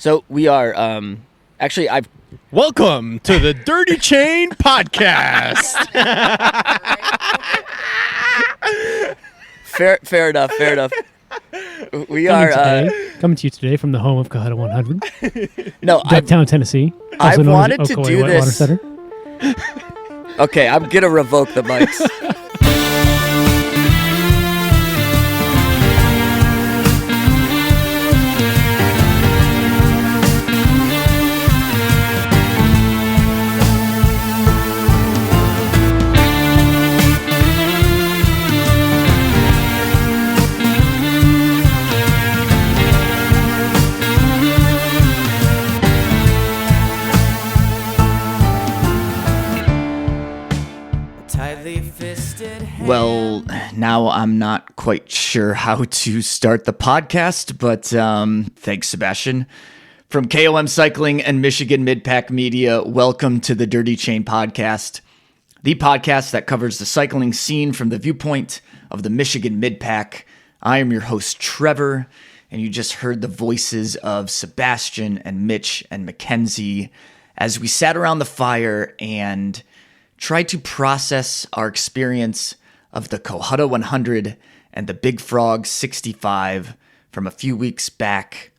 So we are actually I've Welcome to the Dirty Chain Podcast. fair enough. We are coming to you today from the home of Cohutta 100, no, Ducktown, Tennessee. I've Also known wanted as to Ocoee do Whitewater this. Center. Okay, I'm gonna revoke the mics. Well, now I'm not quite sure how to start the podcast, but thanks, Sebastian. From KOM Cycling and Michigan Midpack Media, welcome to the Dirty Chain Podcast, the podcast that covers the cycling scene from the viewpoint of the Michigan Midpack. I am your host, Trevor, and you just heard the voices of Sebastian and Mitch and Mackenzie as we sat around the fire and tried to process our experience of the Cohutta 100 and the Big Frog 65 from a few weeks back.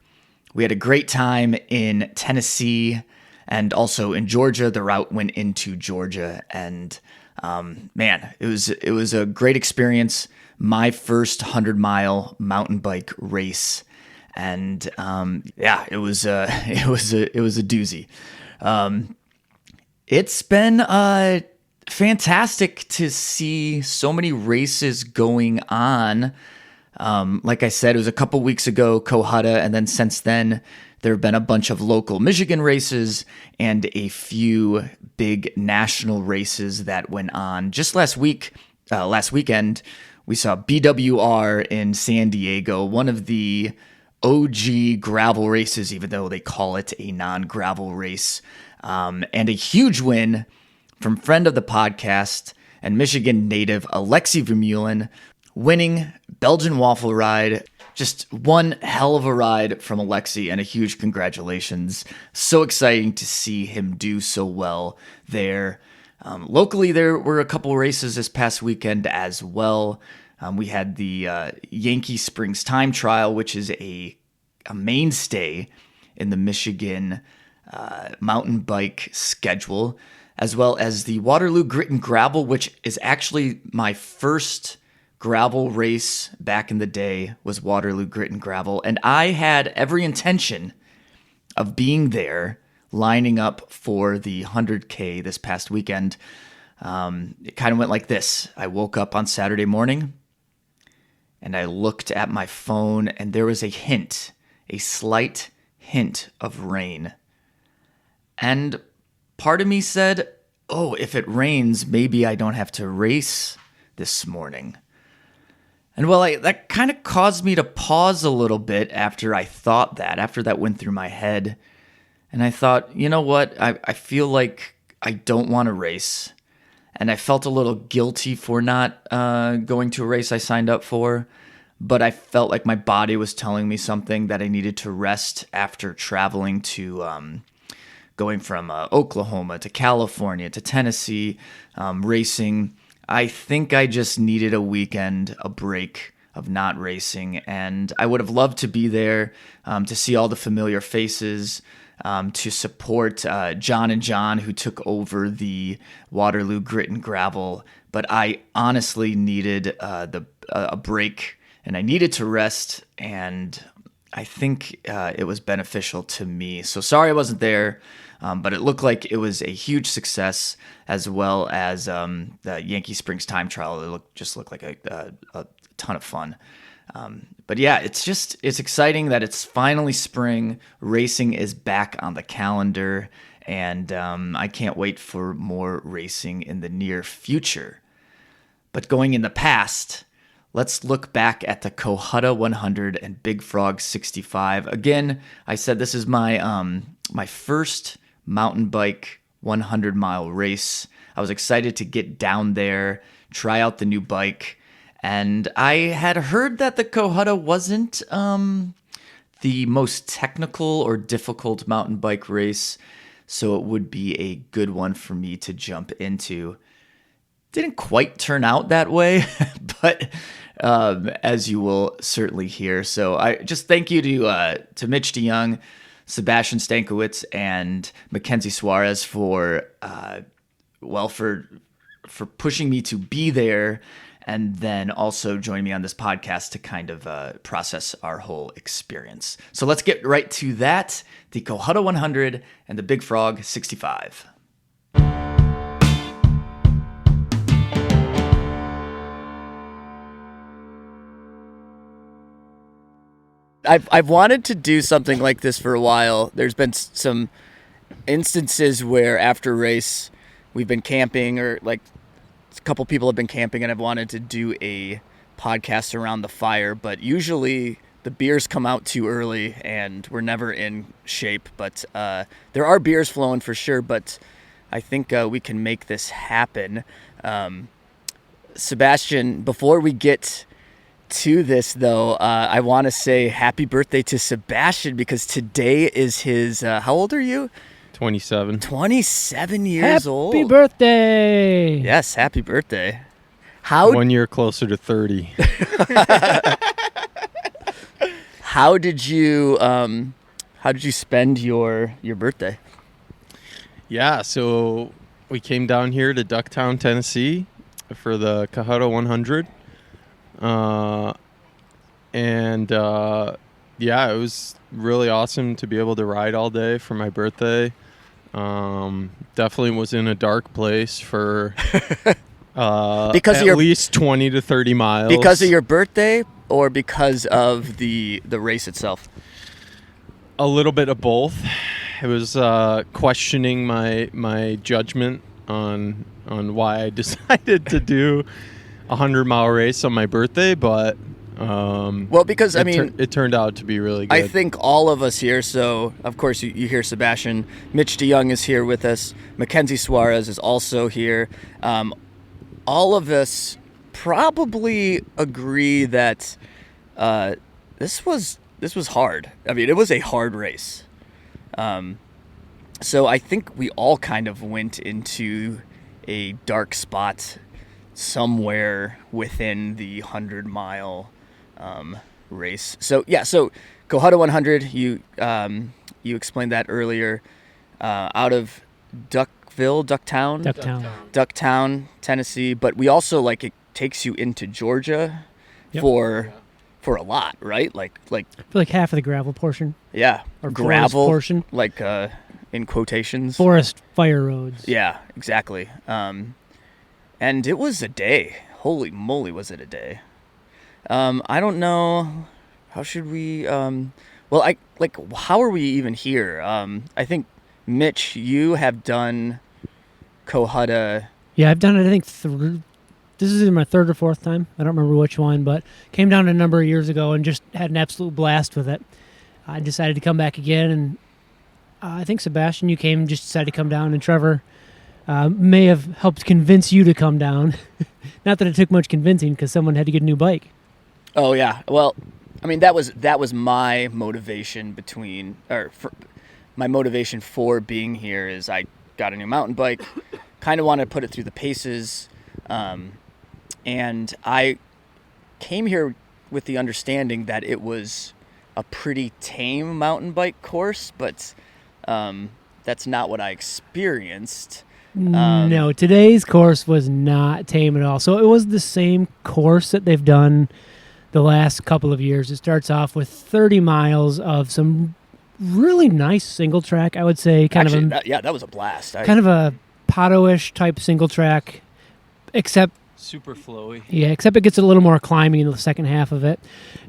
We had a great time in Tennessee and also in Georgia. The route went into Georgia, and man, it was a great experience. My first 100-mile mountain bike race, and yeah, it was a doozy. It's been fantastic to see so many races going on. Like I said, it was a couple weeks ago, Cohutta, and then since then, there have been a bunch of local Michigan races and a few big national races that went on. Just last weekend, we saw BWR in San Diego, one of the OG gravel races, even though they call it a non-gravel race, and a huge win from friend of the podcast and Michigan native Alexi Vermeulen, winning Belgian waffle ride. Just one hell of a ride from Alexi, and a huge congratulations. So exciting to see him do so well there. Locally, there were a couple races this past weekend as well. We had the Yankee Springs Time Trial, which is a mainstay in the Michigan mountain bike schedule, as well as the Waterloo Grit and Gravel, which is actually my first gravel race back in the day, was Waterloo Grit and Gravel. And I had every intention of being there, lining up for the 100K this past weekend. It kind of went like this. I woke up on Saturday morning, and I looked at my phone, and there was a slight hint of rain. And part of me said, oh, if it rains, maybe I don't have to race this morning. And well, that kind of caused me to pause a little bit after that went through my head. And I thought, you know what? I feel like I don't want to race. And I felt a little guilty for not going to a race I signed up for. But I felt like my body was telling me something, that I needed to rest after traveling to going from Oklahoma to California to Tennessee, racing. I think I just needed a weekend, a break of not racing, and I would have loved to be there to see all the familiar faces, to support John and John, who took over the Waterloo Grit and Gravel. But I honestly needed a break, and I needed to rest, and I think it was beneficial to me. So sorry I wasn't there. But it looked like it was a huge success, as well as the Yankee Springs Time Trial. It looked like a ton of fun. But yeah, it's exciting that it's finally spring. Racing is back on the calendar, and I can't wait for more racing in the near future. But going in the past, let's look back at the Cohutta 100 and Big Frog 65. Again, I said this is my first mountain bike 100-mile race. I was excited to get down there, try out the new bike, and I had heard that the Cohutta wasn't the most technical or difficult mountain bike race, so it would be a good one for me to jump into. Didn't quite turn out that way, but as you will certainly hear. So I just thank you to Mitch DeYoung, Sebastian Stankiewicz, and Mackenzie Suarez for pushing me to be there, and then also join me on this podcast to kind of process our whole experience. So let's get right to that, the Cohutta 100 and the Big Frog 65. I've wanted to do something like this for a while. There's been some instances where after race we've been camping, or like a couple people have been camping, and I've wanted to do a podcast around the fire, but usually the beers come out too early and we're never in shape. But there are beers flowing for sure, but I think we can make this happen. Sebastian, before we get to this, though, I want to say happy birthday to Sebastian, because today is his, how old are you? 27. 27 years old. Happy birthday! Yes, happy birthday. 1 year closer to 30. How did you spend your birthday? Yeah, so we came down here to Ducktown, Tennessee for the Cohutta 100. Yeah, it was really awesome to be able to ride all day for my birthday. Definitely was in a dark place for because at least 20 to 30 miles. Because of your birthday, or because of the race itself? A little bit of both. It was questioning my judgment on why I decided to do a 100-mile race on my birthday, but because it turned out to be really good. I think all of us here, so of course you hear Sebastian, Mitch DeYoung is here with us, Mackenzie Suarez is also here. All of us probably agree that this was hard. I mean, it was a hard race. So I think we all kind of went into a dark spot somewhere within the 100-mile race. So Cohutta 100, you explained that earlier, out of Ducktown, Tennessee. But we also, it takes you into Georgia. Yep. For a lot, right? Like for like half of the gravel portion. Yeah, or gravel portion, in quotations. Forest fire roads. Yeah, exactly. And it was a day. Holy moly, was it a day? I don't know. How should we? How are we even here? I think Mitch, you have done Cohutta. Yeah, I've done it. I think this is either my third or fourth time. I don't remember which one, but came down a number of years ago and just had an absolute blast with it. I decided to come back again, and I think Sebastian, you just decided to come down, and Trevor may have helped convince you to come down. Not that it took much convincing, because someone had to get a new bike. Oh yeah, well, I mean that was my motivation my motivation for being here is I got a new mountain bike, kind of wanted to put it through the paces, and I came here with the understanding that it was a pretty tame mountain bike course, but that's not what I experienced. No, today's course was not tame at all. So it was the same course that they've done the last couple of years. It starts off with 30 miles of some really nice single track, I would say. That was a blast. Kind of a Pato-ish type single track, except super flowy. Yeah, except it gets a little more climbing in the second half of it.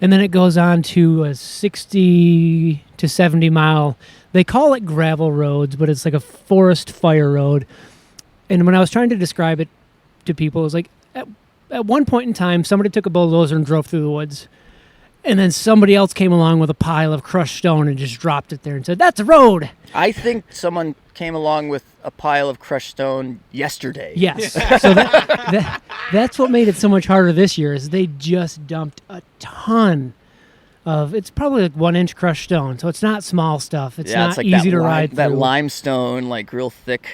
And then it goes on to a 60 to 70 mile. They call it gravel roads, but it's like a forest fire road. And when I was trying to describe it to people, it was like at one point in time, somebody took a bulldozer and drove through the woods. And then somebody else came along with a pile of crushed stone and just dropped it there and said, "That's a road." I think someone came along with a pile of crushed stone yesterday. Yes. So that's what made it so much harder this year, is they just dumped a ton it's probably like 1-inch crushed stone, so it's not small stuff. It's not it's like easy to ride that through. limestone, like real thick.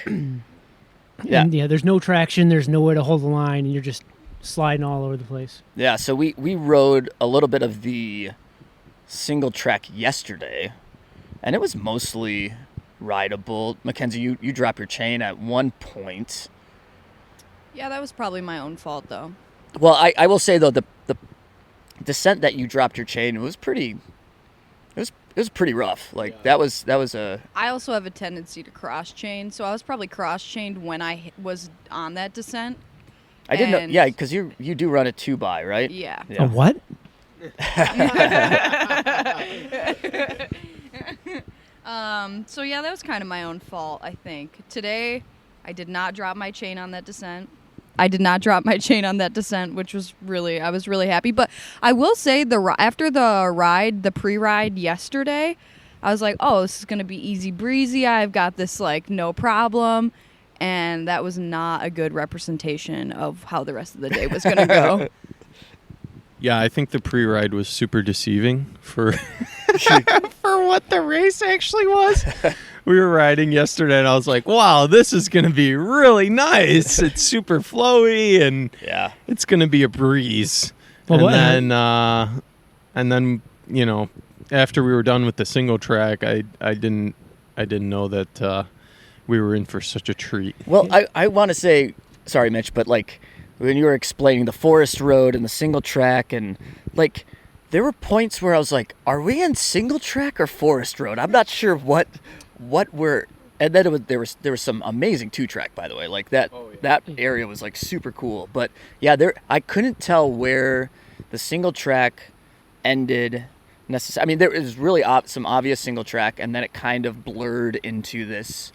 Yeah. And there's no traction, there's nowhere to hold the line, and you're just sliding all over the place. Yeah, so we rode a little bit of the single track yesterday, and it was mostly rideable. Mackenzie, you drop your chain at one point. Yeah, that was probably my own fault, though. Well, I will say though, the descent that you dropped your chain, it was pretty rough. Like that was a I also have a tendency to cross chain, so I was probably cross chained when I was on that descent. I didn't know. And- Yeah, because you do run a 2x, right? Yeah. A what? So yeah, that was kind of my own fault, I think. Today, I did not drop my chain on that descent. Which was I was really happy. But I will say, after the pre-ride yesterday, I was like, oh, this is going to be easy breezy. I've got this, like, no problem. And that was not a good representation of how the rest of the day was going to go. Yeah, I think the pre-ride was super deceiving for for what the race actually was. We were riding yesterday, and I was like, wow, this is going to be really nice. It's super flowy, and Yeah. it's going to be a breeze. Well, and then, you know, after we were done with the single track, I didn't know that we were in for such a treat. Well, I want to say, sorry, Mitch, but like when you were explaining the forest road and the single track, and like there were points where I was like, are we in single track or forest road? I'm not sure what we're. And then there was some amazing 2-track, by the way. Like that that area was like super cool. But yeah, I couldn't tell where the single track ended. I mean, there was really some obvious single track, and then it kind of blurred into these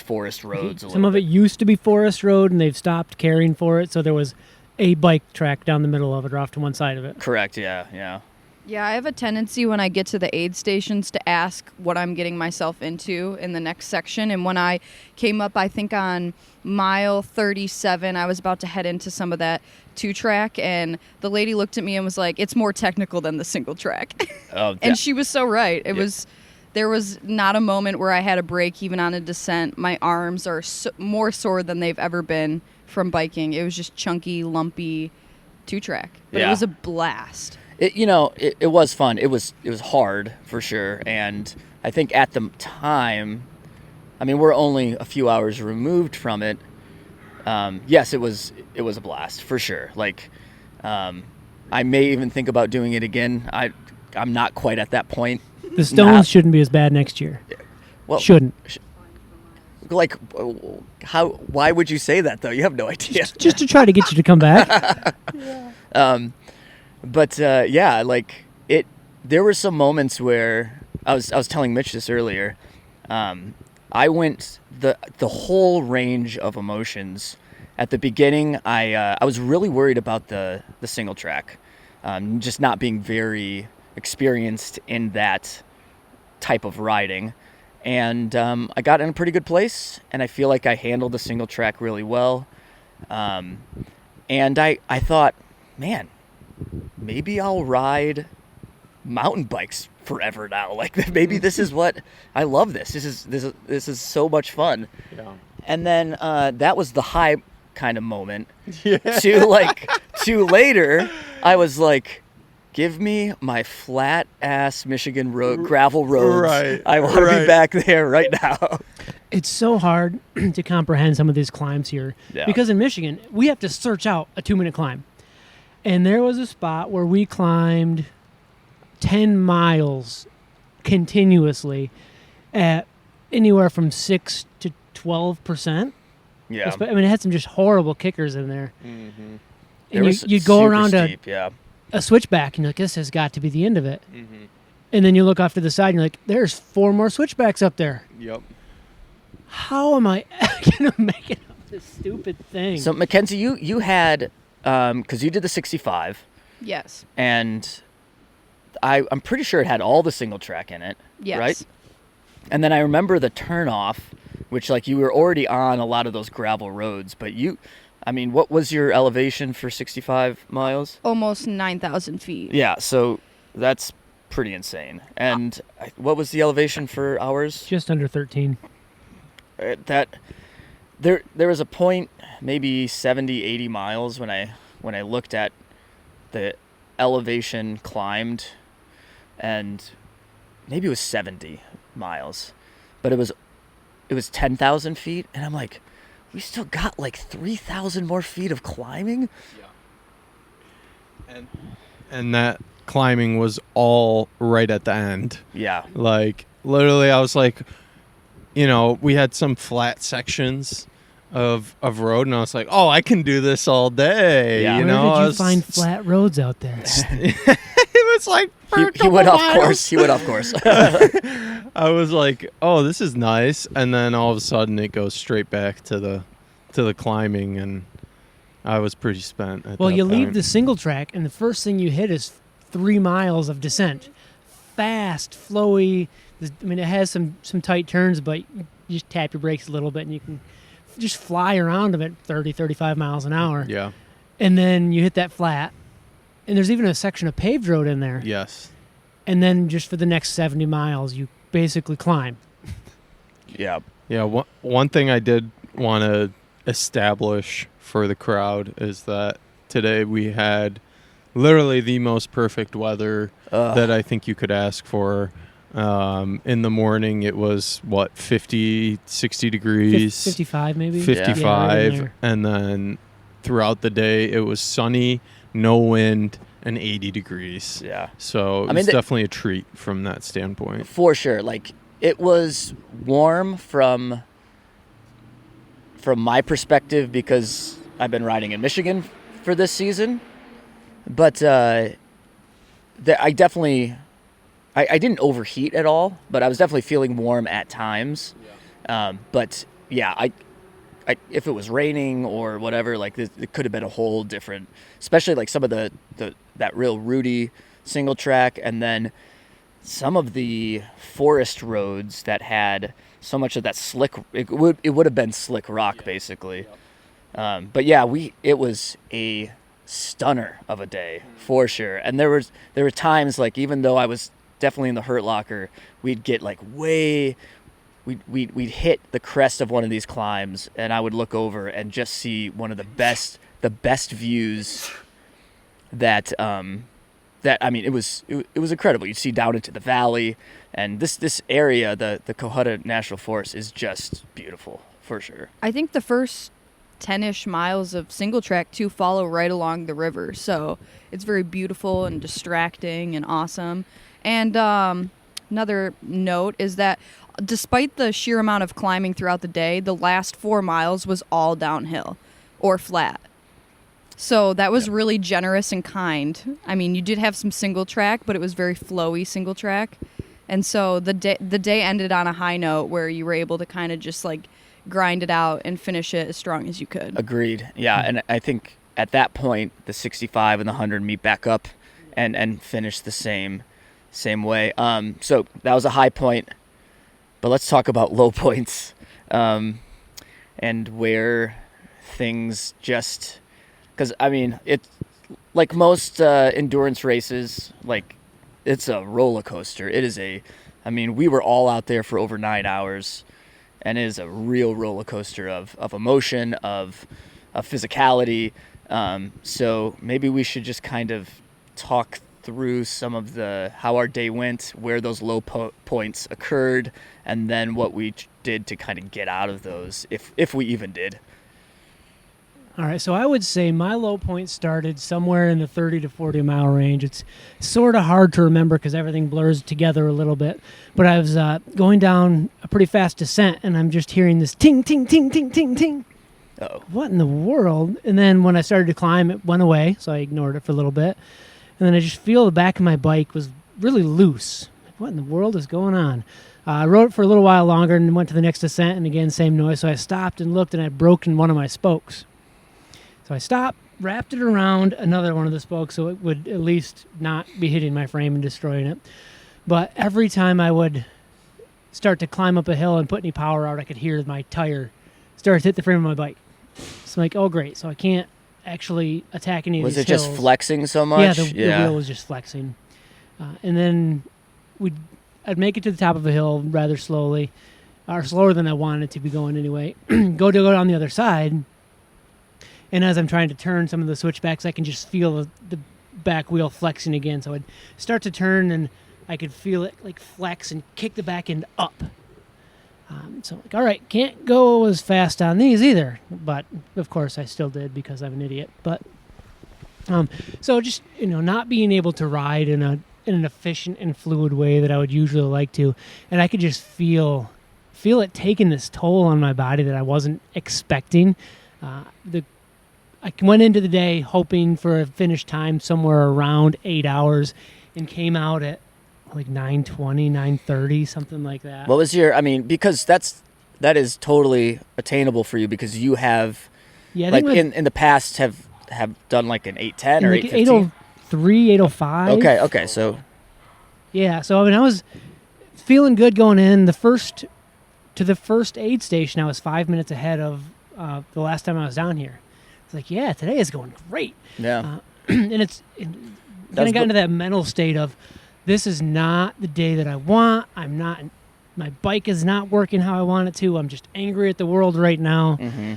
forest roads. Some of it used to be forest road, and they've stopped caring for it, so there was a bike track down the middle of it or off to one side of it. Correct, yeah. Yeah, I have a tendency when I get to the aid stations to ask what I'm getting myself into in the next section. And when I came up, I think on mile 37, I was about to head into some of that 2-track, and the lady looked at me and was like, it's more technical than the single track. Oh, And she was so right. There was not a moment where I had a break, even on a descent. My arms are more sore than they've ever been from biking. It was just chunky, lumpy 2-track. But it was a blast. It was fun. It was hard for sure, and I think at the time, I mean, we're only a few hours removed from it. Yes, it was a blast for sure. Like, I may even think about doing it again. I'm not quite at that point. The stones shouldn't be as bad next year. Well, Shouldn't. Like, why would you say that though? You have no idea. Just to try to get you to come back. But yeah, like there were some moments where I was telling Mitch this earlier. I went the whole range of emotions. At the beginning, I was really worried about the single track, just not being very experienced in that type of riding. And I got in a pretty good place, and I feel like I handled the single track really well. And I thought, man, maybe I'll ride mountain bikes forever now. Like maybe this is what I love. This is so much fun. Yeah. And then that was the high kind of moment. Yeah. To later, I was like, give me my flat ass Michigan gravel roads. Right. I want to be back there right now. It's so hard to comprehend some of these climbs here. Yeah. Because in Michigan, we have to search out a 2-minute climb. And there was a spot where we climbed 10 miles continuously at anywhere from 6 to 12%. Yeah. I mean, it had some just horrible kickers in there. Mm-hmm. And you go around steep, a switchback, and you're like, this has got to be the end of it. Mm-hmm. And then you look off to the side, and you're like, there's 4 more switchbacks up there. Yep. How am I going to make it up this stupid thing? So, Mackenzie, you had, because you did the 65. Yes. And I'm pretty sure it had all the single track in it. Yes. Right? And then I remember the turnoff, which, like, you were already on a lot of those gravel roads, but what was your elevation for 65 miles? Almost 9,000 feet. Yeah, so that's pretty insane. And what was the elevation for ours? Just under 13. That there was a point, maybe 70, 80 miles when I looked at the elevation climbed, and maybe it was 70 miles, but it was 10,000 feet, and I'm like, we still got like 3,000 more feet of climbing. Yeah. And that climbing was all right at the end. Yeah. Like, literally, I was like, we had some flat sections of road, and I was like, oh, I can do this all day. Yeah. Where did you find flat roads out there? It was like he went off course. He went off course. I was like, oh, this is nice, and then all of a sudden it goes straight back to the climbing, and I was pretty spent at Well, that you point. leave the single track, and the first thing you hit is 3 miles of descent. Fast, flowy. I mean, it has some tight turns, but you just tap your brakes a little bit, and you can just fly around them at 30, 35 miles an hour. Yeah. And then you hit that flat, and there's even a section of paved road in there. Yes. And then just for the next 70 miles, you basically climb. Yeah. Yeah. One thing I did want to establish for the crowd is that today we had literally the most perfect weather that I think you could ask for. In the morning, it was, 50, 60 degrees? 55 maybe? 55. Yeah, right in there. And then throughout the day, it was sunny, no wind, and 80 degrees. Yeah. So it's definitely a treat from that standpoint. For sure. Like, it was warm from my perspective because I've been riding in Michigan for this season. But I didn't overheat at all, but I was definitely feeling warm at times. Yeah. But yeah, I if it was raining or whatever, like it could have been a whole different, especially like some of that real rooty single track, and then some of the forest roads that had so much of that slick. It would have been slick rock basically. But yeah, it was a stunner of a day for sure. And there were times, like, even though I was definitely in the hurt locker, we'd get like we'd hit the crest of one of these climbs, and I would look over and just see one of the best views that I mean, it was incredible. You'd see down into the valley, and this area, the Cohutta National Forest, is just beautiful for sure. I think the first 10-ish miles of single track too follow right along the river, so it's very beautiful and distracting and awesome. And another note is that despite the sheer amount of climbing throughout the day, the last 4 miles was all downhill or flat. So that was really generous and kind. I mean, you did have some single track, but it was very flowy single track. And so the day ended on a high note where you were able to kind of just like grind it out and finish it as strong as you could. Agreed. Yeah, and I think at that point the 65 and the 100 meet back up and finish the same way. So that was a high point, but let's talk about low points, and where things just, because I mean, it's like most endurance races, like it's a roller coaster. We were all out there for over 9 hours, and it is a real roller coaster of emotion, of physicality. So maybe we should just kind of talk through some of how our day went, where those low points occurred, and then what we did to kind of get out of those, if we even did. All right, so I would say my low point started somewhere in the 30 to 40 mile range. It's sort of hard to remember because everything blurs together a little bit. But I was going down a pretty fast descent, and I'm just hearing this ting, ting, ting, ting, ting, ting. Uh-oh. What in the world? And then when I started to climb, it went away, so I ignored it for a little bit. And then I just feel the back of my bike was really loose. What in the world is going on? I rode it for a little while longer and went to the next descent, and again, same noise. So I stopped and looked, and I'd broken one of my spokes. So I stopped, wrapped it around another one of the spokes so it would at least not be hitting my frame and destroying it. But every time I would start to climb up a hill and put any power out, I could hear my tire start to hit the frame of my bike. So I'm like, oh, great. So I can't actually attack any of these hills. Was it just flexing so much? Yeah, the wheel was just flexing. And then I'd make it to the top of a hill rather slowly, or slower than I wanted to be going anyway. go down the other side, and as I'm trying to turn some of the switchbacks, I can just feel the back wheel flexing again. So I'd start to turn, and I could feel it like flex and kick the back end up. So all right, can't go as fast on these either. But of course, I still did because I'm an idiot. But so just not being able to ride in an efficient and fluid way that I would usually like to, and I could just feel it taking this toll on my body that I wasn't expecting. I went into the day hoping for a finish time somewhere around 8 hours, and came out at like 9:20, 9:30, something like that. What was because that is totally attainable for you, because you have, I like, think in the past have done like an 8:10 or like 8:15? 8:03, 8:05. Okay, so. Yeah, so I was feeling good going in. The first aid station, I was 5 minutes ahead of the last time I was down here. It's like, yeah, today is going great. Yeah. And then I got into that mental state of, this is not the day that I want. My bike is not working how I want it to. I'm just angry at the world right now. Mm-hmm.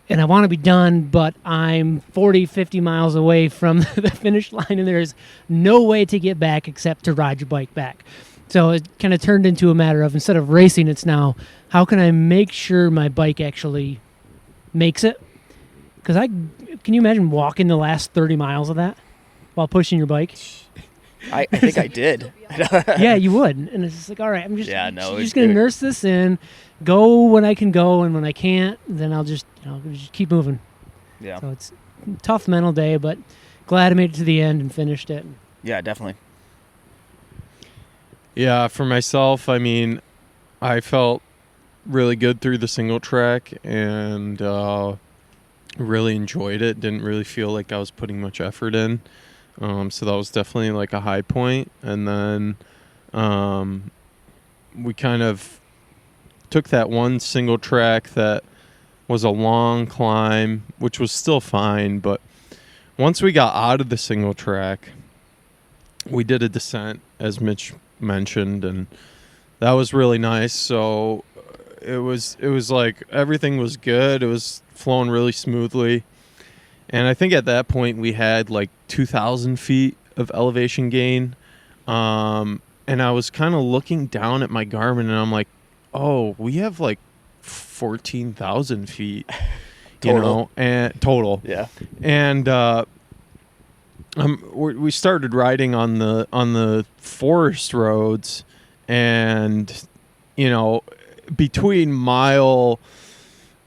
And I want to be done, but I'm 40, 50 miles away from the finish line, and there's no way to get back except to ride your bike back. So it kind of turned into a matter of, instead of racing, it's now, how can I make sure my bike actually makes it? Because can you imagine walking the last 30 miles of that while pushing your bike? I think I did. Yeah, you would. And it's just like, all right, I'm just Yeah, no, just going to nurse this in, go when I can go, and when I can't, then I'll just keep moving. Yeah. So it's a tough mental day, but glad I made it to the end and finished it. Yeah, definitely. Yeah, for myself, I felt really good through the single track, and really enjoyed it. Didn't really feel like I was putting much effort in. So that was definitely like a high point. And then we kind of took that one single track that was a long climb, which was still fine. But once we got out of the single track, we did a descent, as Mitch mentioned, and that was really nice. So it was like everything was good. It was flowing really smoothly. And I think at that point we had like 2,000 feet of elevation gain. And I was kind of looking down at my Garmin, and I'm like, oh, we have like 14,000 feet, Total. and total. Yeah. And we started riding on the forest roads, and between mile,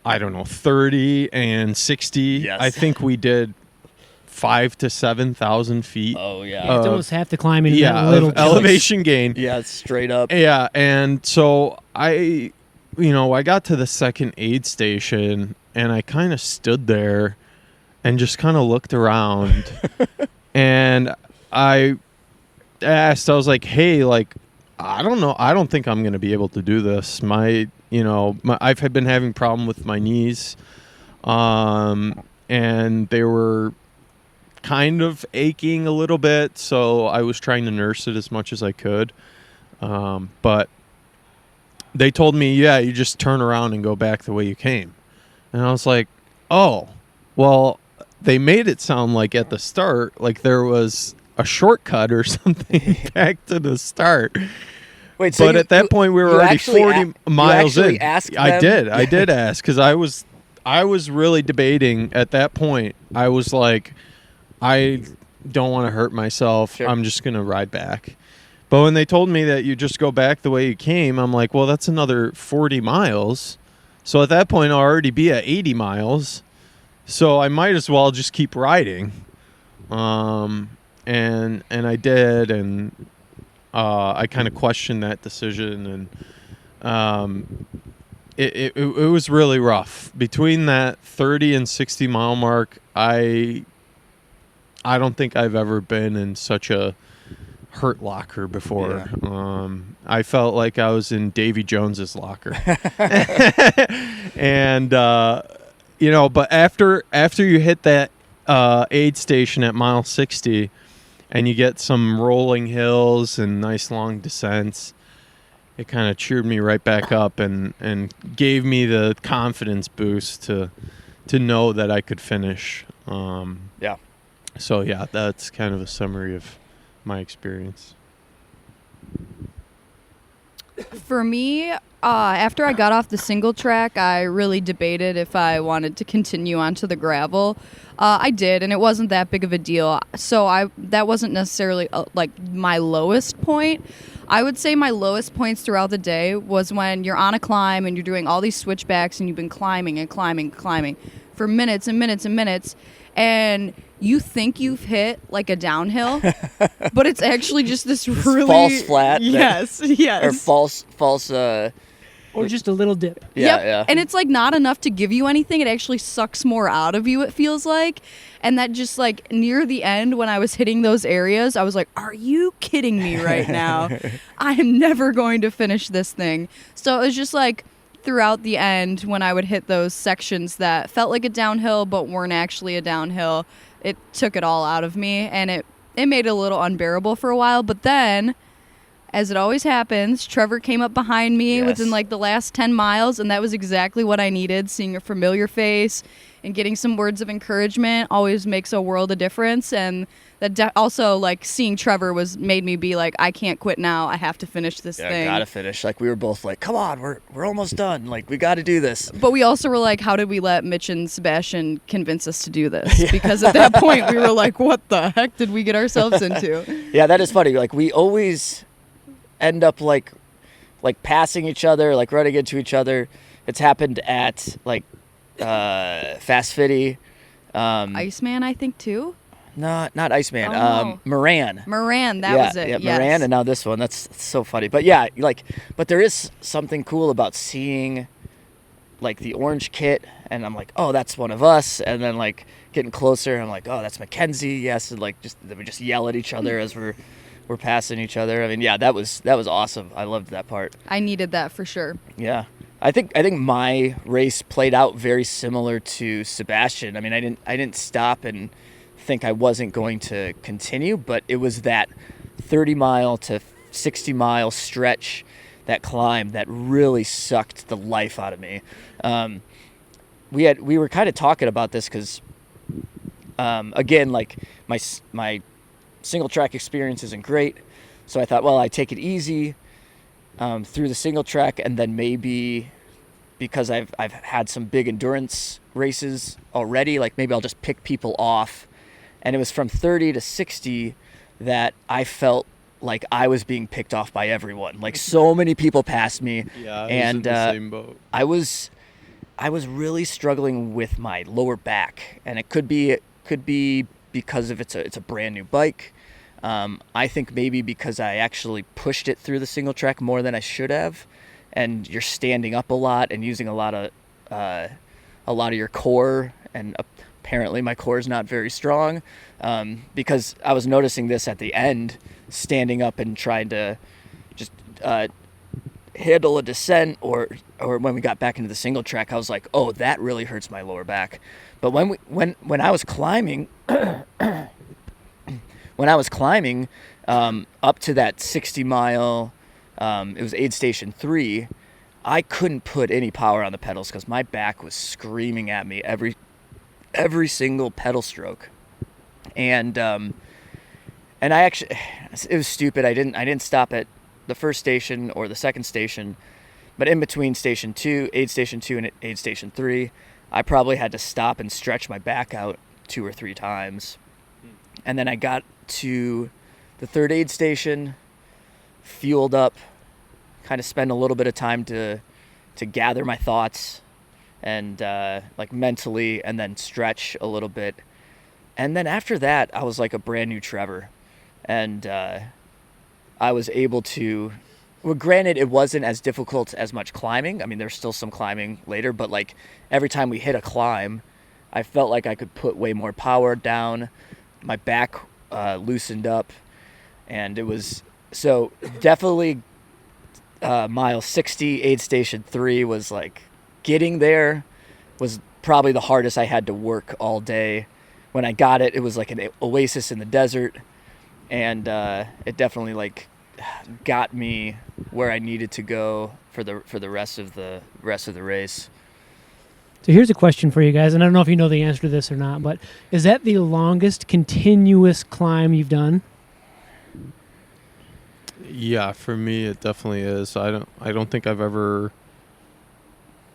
I don't know, 30 and 60, Yes. I think we did 5,000 to 7,000 feet. Oh, yeah. It's almost half the climbing. Yeah, that little of elevation gain. Yeah, it's straight up. Yeah, and so I got to the second aid station, and I kind of stood there and just kind of looked around. And I asked, I was like, hey, like, I don't know. I don't think I'm going to be able to do this. I've been having problem with my knees. And they were kind of aching a little bit. So I was trying to nurse it as much as I could. But they told me, yeah, you just turn around and go back the way you came. And I was like, oh, well, they made it sound like at the start, like there was a shortcut or something back to the start. Wait, so but at that point we were already 40 miles in. I did ask, because I was really debating at that point. I was like, I don't want to hurt myself. Sure. I'm just going to ride back. But when they told me that you just go back the way you came, I'm like, well, that's another 40 miles. So at that point I'll already be at 80 miles. So I might as well just keep riding. And I did, and I kind of questioned that decision, and it was really rough. Between that 30 and 60 mile mark, I don't think I've ever been in such a hurt locker before. Yeah. I felt like I was in Davy Jones's locker. And but after you hit that aid station at mile 60, and you get some rolling hills and nice long descents, it kind of cheered me right back up and gave me the confidence boost to know that I could finish. Yeah. So yeah, that's kind of a summary of my experience. For me, after I got off the single track, I really debated if I wanted to continue onto the gravel. I did, and it wasn't that big of a deal. So that wasn't necessarily like my lowest point. I would say my lowest points throughout the day was when you're on a climb and you're doing all these switchbacks and you've been climbing and climbing and climbing for minutes and minutes and minutes, and you think you've hit like a downhill, but it's actually just this really false flat. Yes. Or false. Or just a little dip. Yeah. And it's like not enough to give you anything. It actually sucks more out of you, it feels like. And that just like near the end when I was hitting those areas, I was like, are you kidding me right now? I am never going to finish this thing. So it was just like throughout the end when I would hit those sections that felt like a downhill but weren't actually a downhill, it took it all out of me, and it made it a little unbearable for a while. But then, as it always happens, Trevor came up behind me within like the last 10 miles, and that was exactly what I needed. Seeing a familiar face and getting some words of encouragement always makes a world of difference. And that also, like, seeing Trevor made me be like, I can't quit now. I have to finish this thing. Gotta finish. Like, we were both like, come on, we're almost done. Like, we got to do this. But we also were like, how did we let Mitch and Sebastian convince us to do this? Because at that point, we were like, what the heck did we get ourselves into? Yeah, that is funny. Like, we always end up like passing each other, like running into each other. It's happened at like Fast Fitty. Iceman, I think, too. No, not Iceman. No. Moran. Moran, that was it. Yeah, Yes. Moran, and now this one. That's so funny. But yeah, but there is something cool about seeing like the orange kit, and I'm like, oh, that's one of us, and then like getting closer, I'm like, oh, that's Mackenzie. Yes, and like we just yell at each other as we're passing each other. I mean, yeah, that was awesome. I loved that part. I needed that for sure. Yeah. I think my race played out very similar to Sebastian. I mean, I didn't stop and think I wasn't going to continue, but it was that 30-mile to 60-mile stretch, that climb, that really sucked the life out of me. We were kind of talking about this because, again, like my single track experience isn't great, so I thought, well, I take it easy through the single track, and then maybe because I've had some big endurance races already, like maybe I'll just pick people off. And it was from 30 to 60 that I felt like I was being picked off by everyone. Like so many people passed me. Yeah, and in the same boat. I was really struggling with my lower back, and it could be because of it's a brand new bike. I think maybe because I actually pushed it through the single track more than I should have, and you're standing up a lot and using a lot of your core, and apparently my core is not very strong, because I was noticing this at the end, standing up and trying to just handle a descent, or when we got back into the single track, I was like, oh, that really hurts my lower back. But when I was climbing, up to that 60-mile, it was aid station 3, I couldn't put any power on the pedals because my back was screaming at me every single pedal stroke. And I actually, it was stupid. I didn't stop at the first station or the second station, but in between station 2, aid station 2 and aid station 3, I probably had to stop and stretch my back out 2 or 3 times. And then I got to the third aid station, fueled up, kind of spend a little bit of time to gather my thoughts and like mentally, and then stretch a little bit. And then after that, I was like a brand new Trevor. And I was able to, well, granted, it wasn't as difficult as much climbing. I mean, there's still some climbing later, but like every time we hit a climb, I felt like I could put way more power down. My back loosened up, and it was, so definitely mile 60, aid station 3 was like, getting there was probably the hardest I had to work all day. When I got it, it was like an oasis in the desert. and it definitely like got me where I needed to go for the rest of the race. So here's a question for you guys, and I don't know if you know the answer to this or not, but is that the longest continuous climb you've done? Yeah, for me it definitely is. I don't think I've ever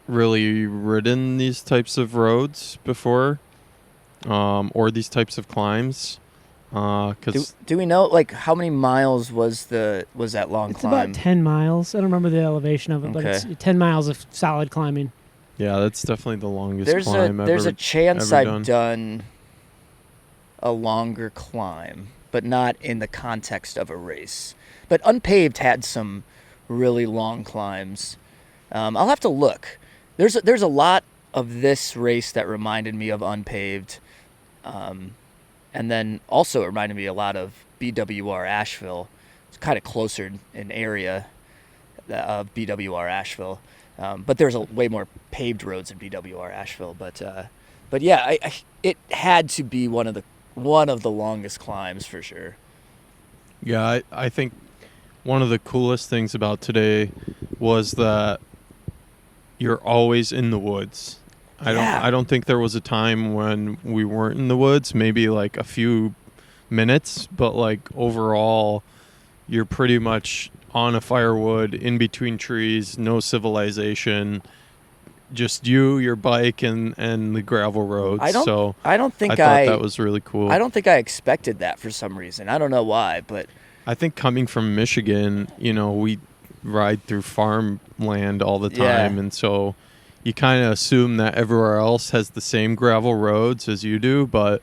really ridden these types of roads before, or these types of climbs. Do we know like how many miles was that long It's climb? about 10 miles. I don't remember the elevation of it, but it's 10 miles of solid climbing. Yeah, that's definitely the longest climb there's a chance ever I've done a longer climb, but not in the context of a race. But Unpaved had some really long climbs. I'll have to look. There's a lot of this race that reminded me of Unpaved, and then also it reminded me a lot of BWR Asheville. It's kind of closer in area of BWR Asheville. But there's way more paved roads in BWR Asheville. But yeah, it had to be one of the longest climbs for sure. Yeah, I think one of the coolest things about today was that you're always in the woods. I don't think there was a time when we weren't in the woods, maybe like a few minutes, but like overall you're pretty much on a firewood, in between trees, no civilization, just you, your bike, and the gravel roads. I thought that was really cool. I don't think I expected that for some reason. I don't know why, but I think coming from Michigan, we ride through farmland all the time, and so you kind of assume that everywhere else has the same gravel roads as you do, but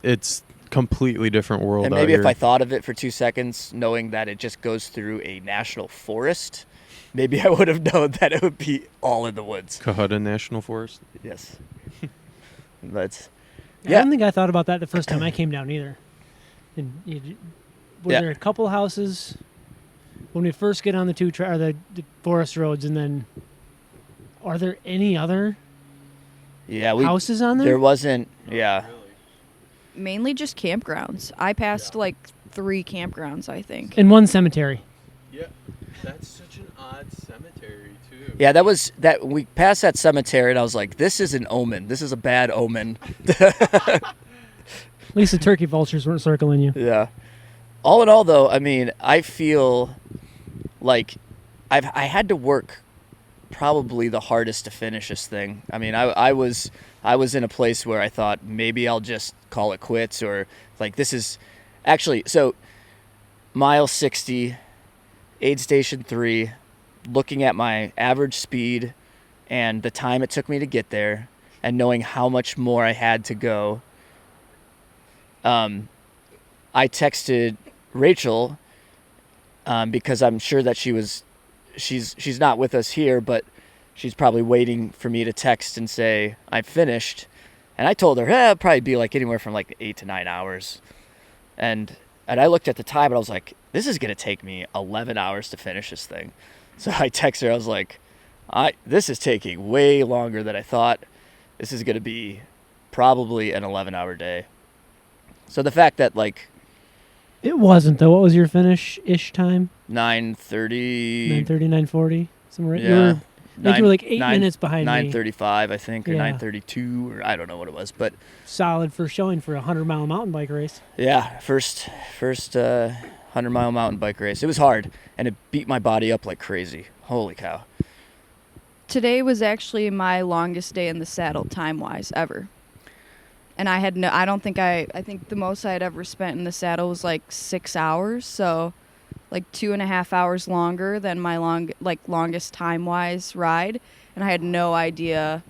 it's completely different world. And maybe if I thought of it for 2 seconds, knowing that it just goes through a national forest, maybe I would have known that it would be all in the woods. Cohutta National Forest? Yes. But I don't think I thought about that the first time I came down either. And there a couple houses when we first get on the forest roads, and then are there any other houses on there? There wasn't. Yeah. Mainly just campgrounds. I passed like 3 campgrounds, I think. In one cemetery. Yeah, that's such an odd cemetery too. Yeah, we passed that cemetery, and I was like, "This is an omen. This is a bad omen." At least the turkey vultures weren't circling you. Yeah. All in all, though, I mean, I feel like I had to work probably the hardest to finish this thing. I mean, I was in a place where I thought maybe I'll just call it quits, or like this is actually so mile 60, aid station 3, looking at my average speed and the time it took me to get there, and knowing how much more I had to go. I texted Rachel because I'm sure that she's not with us here, but she's probably waiting for me to text and say I'm finished. And I told her, it'll probably be like anywhere from like 8 to 9 hours. And I looked at the time, and I was like, this is gonna take me 11 hours to finish this thing. So I texted her, I was like, this is taking way longer than I thought. This is gonna be probably an 11-hour day. So the fact that like it wasn't though. What was your finish-ish time? 9:30. 9:30, 9:40. Somewhere. Yeah. You were like 8 minutes behind 9:35, I think, or Yeah. 9:32, or I don't know what it was, but solid for showing for a 100-mile mountain bike race. yeah, first 100-mile mountain bike race. It was hard, and it beat my body up like crazy. Holy cow! Today was actually my longest day in the saddle time-wise ever. And I think the most I had ever spent in the saddle was like 6 hours, so like 2.5 hours longer than my longest time-wise ride. And I had no idea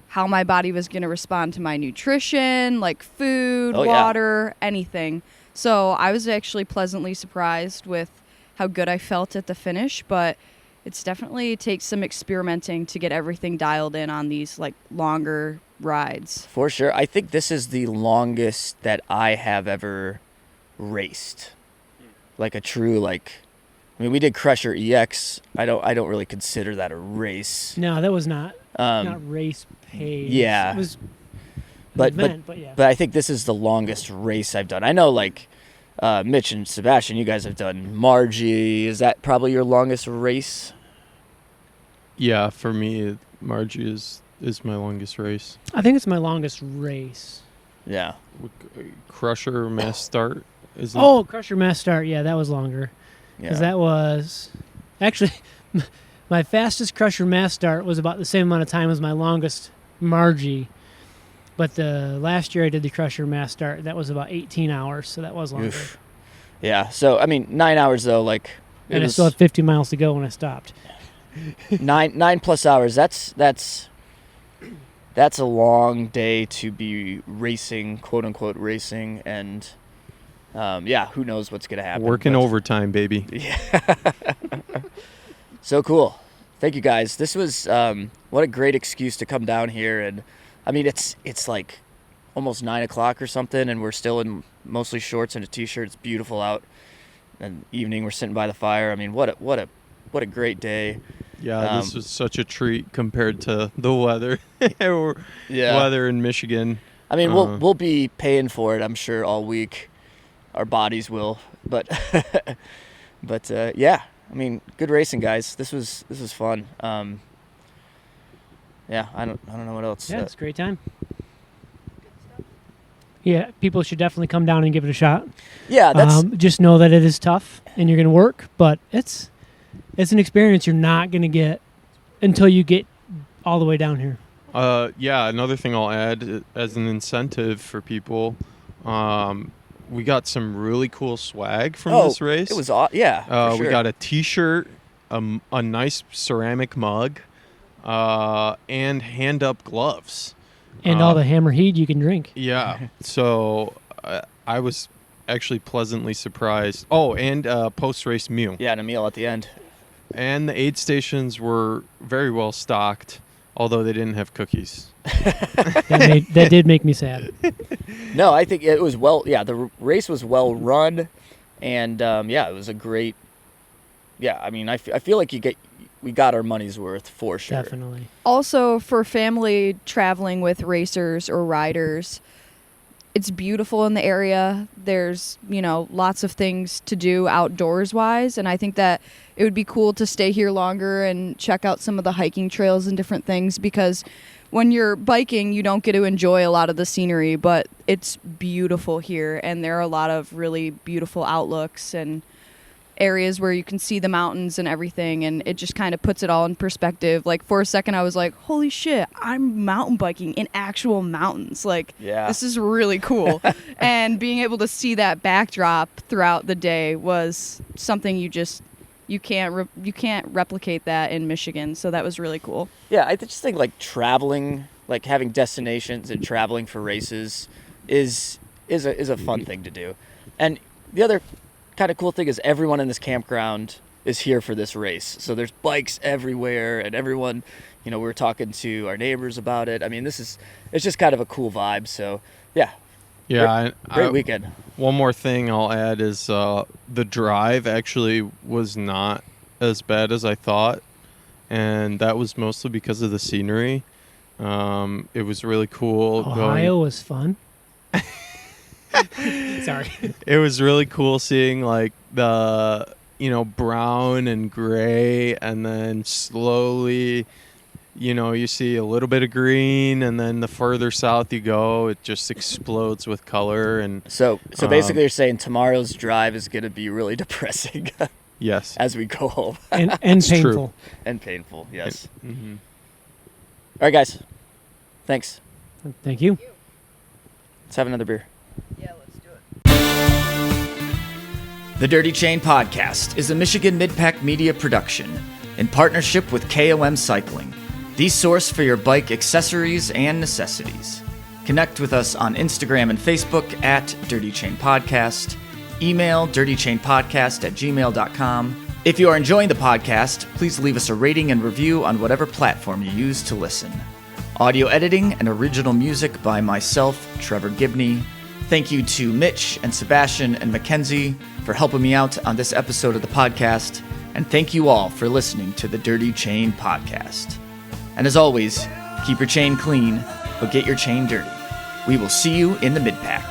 how my body was going to respond to my nutrition, like food, water, anything. So I was actually pleasantly surprised with how good I felt at the finish, but it's definitely takes some experimenting to get everything dialed in on these like longer rides. For sure. I think this is the longest that I have ever raced. Like a true I mean, we did Crusher EX. I don't really consider that a race. No, that was not race pace. Yeah. It was but an event, but yeah. But I think this is the longest race I've done. I know like Mitch and Sebastian, you guys have done Margie. Is that probably your longest race? Yeah, for me, Margie is my longest race. I think it's my longest race. Yeah. Crusher Mass Start is. Oh, Crusher Mass Start. Yeah, that was longer. Because that was actually my fastest Crusher Mass Start was about the same amount of time as my longest Margie. But the last year I did the Crusher Mass Start, that was about 18 hours, so that was longer. Oof. Yeah. So I mean, 9 hours though. Like, And I still had 50 miles to go when I stopped. 9+ hours. That's a long day to be racing, quote unquote racing, and who knows what's gonna happen. Working overtime, baby. Yeah. So cool. Thank you guys. This was what a great excuse to come down here, and I mean it's like almost 9 o'clock or something, and we're still in mostly shorts and a t-shirt. It's beautiful out. And evening, we're sitting by the fire. I mean, what a great day. Yeah, this was such a treat compared to the weather. Yeah. Weather in Michigan. I mean, we'll be paying for it, I'm sure, all week. Our bodies will, but yeah. I mean, good racing, guys. This was fun. Yeah, I don't know what else. Yeah, it's a great time. Yeah, people should definitely come down and give it a shot. Yeah, that's just know that it is tough and you're going to work, but it's an experience you're not going to get until you get all the way down here. Yeah, another thing I'll add as an incentive for people, we got some really cool swag from this race. It was for sure. We got a T-shirt, a nice ceramic mug, and hand-up gloves. And all the hammer heat you can drink. Yeah, so I was actually pleasantly surprised. Oh, and post-race meal. Yeah, and a meal at the end. And the aid stations were very well stocked, although they didn't have cookies. That did make me sad. No, I think it was the race was well run, and it was a great. Yeah, I mean, I feel like we got our money's worth for sure. Definitely. Also, for family traveling with racers or riders, it's beautiful in the area. There's, lots of things to do outdoors wise. And I think that it would be cool to stay here longer and check out some of the hiking trails and different things, because when you're biking, you don't get to enjoy a lot of the scenery, but it's beautiful here. And there are a lot of really beautiful outlooks and areas where you can see the mountains and everything, and it just kind of puts it all in perspective. Like, for a second I was like, holy shit, I'm mountain biking in actual mountains. Like, this is really cool. And being able to see that backdrop throughout the day was something you can't replicate that in Michigan. So that was really cool. Yeah, I just think like traveling, like having destinations and traveling for races is a fun thing to do. And the other kind of cool thing is everyone in this campground is here for this race. So there's bikes everywhere, and everyone, we were talking to our neighbors about it. I mean, it's just kind of a cool vibe. So yeah. Great weekend. One more thing I'll add is the drive actually was not as bad as I thought, and that was mostly because of the scenery. It was really cool. Ohio was fun. Sorry. It was really cool seeing like the brown and gray, and then slowly you see a little bit of green, and then the further south you go, it just explodes with color. And so basically you're saying tomorrow's drive is going to be really depressing. Yes. As we go home. and painful. True. And painful, yes. Mm-hmm. All right, guys. Thanks. Thank you. Let's have another beer. Yeah, let's do it. The Dirty Chain Podcast is a Michigan Midpack Media production in partnership with KOM Cycling, the source for your bike accessories and necessities. Connect with us on Instagram and Facebook at Dirty Chain Podcast. Email dirtychainpodcast@gmail.com. If you are enjoying the podcast, please leave us a rating and review on whatever platform you use to listen. Audio editing and original music by myself, Trevor Gibney. Thank you to Mitch and Sebastian and Mackenzie for helping me out on this episode of the podcast. And thank you all for listening to the Dirty Chain Podcast. And as always, keep your chain clean, but get your chain dirty. We will see you in the Midpack.